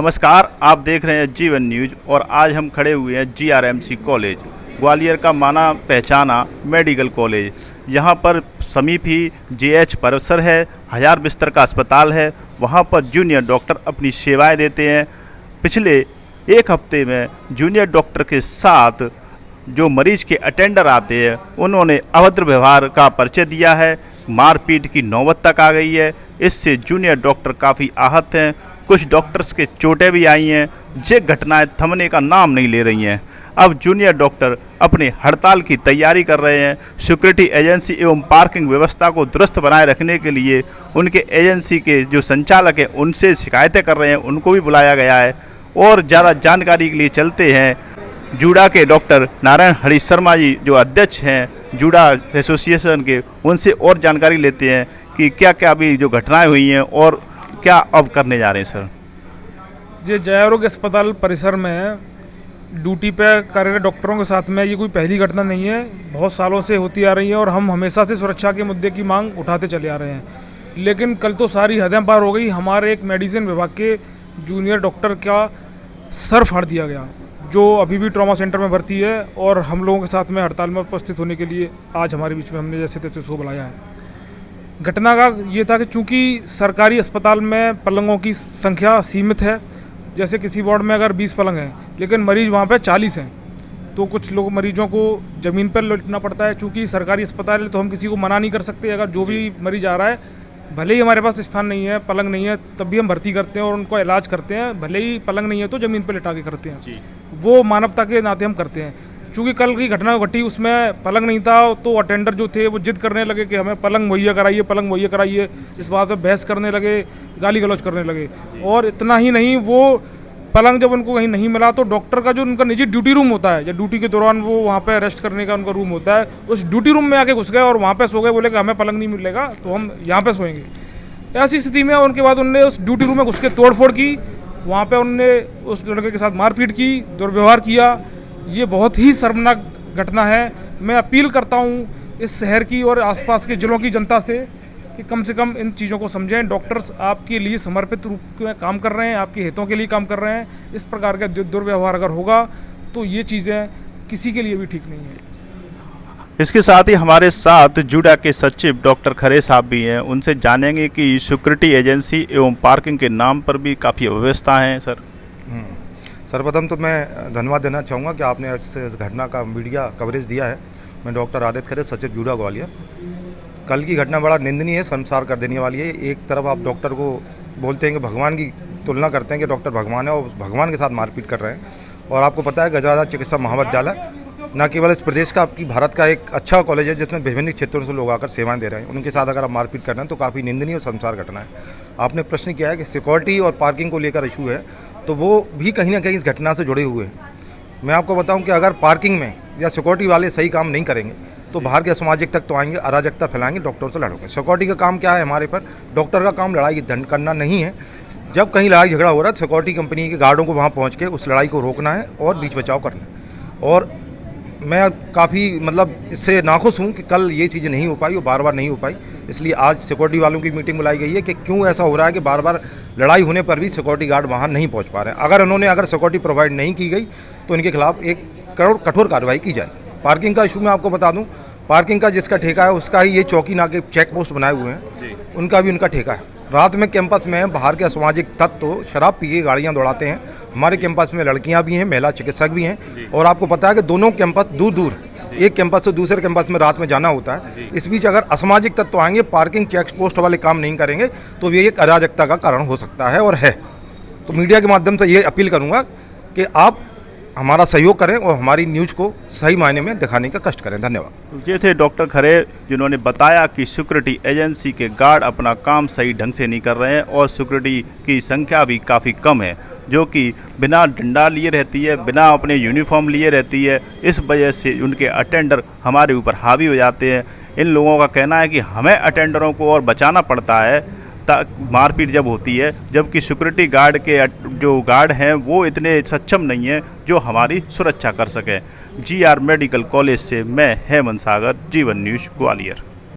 नमस्कार, आप देख रहे हैं जीवन न्यूज और आज हम खड़े हुए हैं जीआरएमसी कॉलेज, ग्वालियर का माना पहचाना मेडिकल कॉलेज। यहाँ पर समीप ही जेएच परिसर है, 1000 बिस्तर का अस्पताल है। वहाँ पर जूनियर डॉक्टर अपनी सेवाएं देते हैं। पिछले एक हफ्ते में जूनियर डॉक्टर के साथ जो मरीज के अटेंडर आते हैं उन्होंने अभद्र व्यवहार का परिचय दिया है। मारपीट की नौबत तक आ गई है। इससे जूनियर डॉक्टर काफ़ी आहत हैं। कुछ डॉक्टर्स के चोटें भी आई हैं। ये घटनाएं थमने का नाम नहीं ले रही हैं। अब जूनियर डॉक्टर अपने हड़ताल की तैयारी कर रहे हैं। सिक्योरिटी एजेंसी एवं पार्किंग व्यवस्था को दुरुस्त बनाए रखने के लिए उनके एजेंसी के जो संचालक हैं उनसे शिकायतें कर रहे हैं, उनको भी बुलाया गया है। और ज़्यादा जानकारी के लिए चलते हैं जूडा के डॉक्टर नारायण हरि शर्मा जी जो अध्यक्ष हैं जूडा एसोसिएशन के, उनसे और जानकारी लेते हैं कि क्या क्या अभी जो घटनाएं हुई हैं और क्या अब करने जा रहे हैं। सर, ये जय आरोग्य अस्पताल परिसर में ड्यूटी पे कार्यरत डॉक्टरों के साथ में ये कोई पहली घटना नहीं है, बहुत सालों से होती आ रही है और हम हमेशा से सुरक्षा के मुद्दे की मांग उठाते चले आ रहे हैं। लेकिन कल तो सारी हदें पार हो गई। हमारे एक मेडिसिन विभाग के जूनियर डॉक्टर का सर फाड़ दिया गया, जो अभी भी ट्रॉमा सेंटर में भर्ती है और हम लोगों के साथ में हड़ताल में उपस्थित होने के लिए आज हमारे बीच में हमने जैसे तैसे उसको बुलाया है। घटना का ये था कि चूंकि सरकारी अस्पताल में पलंगों की संख्या सीमित है, जैसे किसी वार्ड में अगर 20 पलंग हैं लेकिन मरीज वहाँ पे 40 हैं, तो कुछ लोग मरीजों को ज़मीन पर लेटना पड़ता है। चूंकि सरकारी अस्पताल है तो हम किसी को मना नहीं कर सकते। अगर जो भी मरीज आ रहा है, भले ही हमारे पास स्थान नहीं है, पलंग नहीं है, तब भी हम भर्ती करते हैं और उनको इलाज करते हैं। भले ही पलंग नहीं है तो ज़मीन पर लेटा के करते हैं, वो मानवता के नाते हम करते हैं। चूँकि कल की घटना घटी उसमें पलंग नहीं था, तो अटेंडर जो थे वो जिद करने लगे कि हमें पलंग मुहैया कराइए, पलंग मुहैया कराइए। इस बात पर बहस करने लगे, गाली गलौज करने लगे। और इतना ही नहीं, वो पलंग जब उनको कहीं नहीं मिला तो डॉक्टर का जो उनका निजी ड्यूटी रूम होता है, या ड्यूटी के दौरान वो वहाँ पे रेस्ट करने का उनका रूम होता है, उस ड्यूटी रूम में आके घुस गए और वहाँ पे सो गए। बोले कि हमें पलंग नहीं मिलेगा तो हम यहाँ पे सोएंगे। ऐसी स्थिति में उनके बाद उनने उस ड्यूटी रूम में घुस के तोड़फोड़ की, वहाँ पे उनने उस लड़के के साथ मारपीट की, दुर्व्यवहार किया। ये बहुत ही शर्मनाक घटना है। मैं अपील करता हूँ इस शहर की और आसपास के जिलों की जनता से कि कम से कम इन चीज़ों को समझें। डॉक्टर्स आपके लिए समर्पित रूप में काम कर रहे हैं, आपके हितों के लिए काम कर रहे हैं। इस प्रकार का दुर्व्यवहार अगर होगा तो ये चीज़ें किसी के लिए भी ठीक नहीं है। इसके साथ ही हमारे साथ जूडा के सचिव डॉक्टर खरे साहब भी हैं। उनसे जानेंगे कि सिक्योरिटी एजेंसी एवं पार्किंग के नाम पर भी काफ़ी अव्यवस्था हैं। सर, सर्वप्रथम तो मैं धन्यवाद देना चाहूँगा कि आपने इस घटना का मीडिया कवरेज दिया है। मैं डॉक्टर आदित्य खरे, सचिव जूडा ग्वालियर। कल की घटना बड़ा निंदनीय है, शर्मसार कर देने वाली है। एक तरफ आप डॉक्टर को बोलते हैं कि भगवान की तुलना करते हैं कि डॉक्टर भगवान है, और भगवान के साथ मारपीट कर रहे हैं। और आपको पता है गजराजा चिकित्सा महाविद्यालय न केवल इस प्रदेश का, आपकी भारत का एक अच्छा कॉलेज है जिसमें विभिन्न क्षेत्रों से लोग आकर सेवाएं दे रहे हैं। उनके साथ अगर आप मारपीट कर रहे हैं तो काफ़ी निंदनीय और शर्मसार घटना है। आपने प्रश्न किया है कि सिक्योरिटी और पार्किंग को लेकर इशू है, तो वो भी कहीं ना कहीं इस घटना से जुड़े हुए हैं। मैं आपको बताऊं कि अगर पार्किंग में या सिक्योरिटी वाले सही काम नहीं करेंगे तो बाहर के असामाजिक तक तो आएंगे, अराजकता फैलाएंगे, डॉक्टरों से लड़ोगे। सिक्योरिटी का काम क्या है हमारे पर? डॉक्टर का काम लड़ाई दंड करना नहीं है। जब कहीं लड़ाई झगड़ा हो रहा है, सिक्योरिटी कंपनी के गार्डों को वहाँ पहुँच के उस लड़ाई को रोकना है और बीच बचाव करना है। और मैं काफ़ी इससे नाखुश हूँ कि कल ये चीज़ें नहीं हो पाई और बार बार नहीं हो पाई। इसलिए आज सिक्योरिटी वालों की मीटिंग बुलाई गई है कि क्यों ऐसा हो रहा है कि बार बार लड़ाई होने पर भी सिक्योरिटी गार्ड वहाँ नहीं पहुँच पा रहे हैं। अगर सिक्योरिटी प्रोवाइड नहीं की गई तो इनके खिलाफ एक कठोर कार्रवाई की जाए। पार्किंग का इशू मैं आपको बता दूँ, पार्किंग का जिसका ठेका है उसका ही ये चौकी नाके चेक पोस्ट बनाए हुए हैं, उनका भी उनका ठेका है। रात में कैंपस में बाहर के असामाजिक तत्व तो शराब पी के गाड़ियाँ दौड़ाते हैं। हमारे कैंपस में लड़कियाँ भी हैं, महिला चिकित्सक भी हैं। और आपको पता है कि दोनों कैंपस दूर दूर, एक कैंपस से दूसरे कैंपस में रात में जाना होता है। इस बीच अगर असामाजिक तत्व आएंगे, पार्किंग चेक पोस्ट वाले काम नहीं करेंगे तो ये एक अराजकता का कारण हो सकता है और है। तो मीडिया के माध्यम से ये अपील करूँगा कि आप हमारा सहयोग करें और हमारी न्यूज़ को सही मायने में दिखाने का कष्ट करें। धन्यवाद। ये थे डॉक्टर खरे जिन्होंने बताया कि सिक्योरिटी एजेंसी के गार्ड अपना काम सही ढंग से नहीं कर रहे हैं और सिक्योरिटी की संख्या भी काफ़ी कम है, जो कि बिना डंडा लिए रहती है, बिना अपने यूनिफॉर्म लिए रहती है। इस वजह से उनके अटेंडर हमारे ऊपर हावी हो जाते हैं। इन लोगों का कहना है कि हमें अटेंडरों को और बचाना पड़ता है मारपीट जब होती है, जबकि सिक्योरिटी गार्ड के जो गार्ड हैं वो इतने सक्षम नहीं हैं जो हमारी सुरक्षा कर सकें। जीआर मेडिकल कॉलेज से मैं हेमंत सागर, जीवन न्यूज ग्वालियर।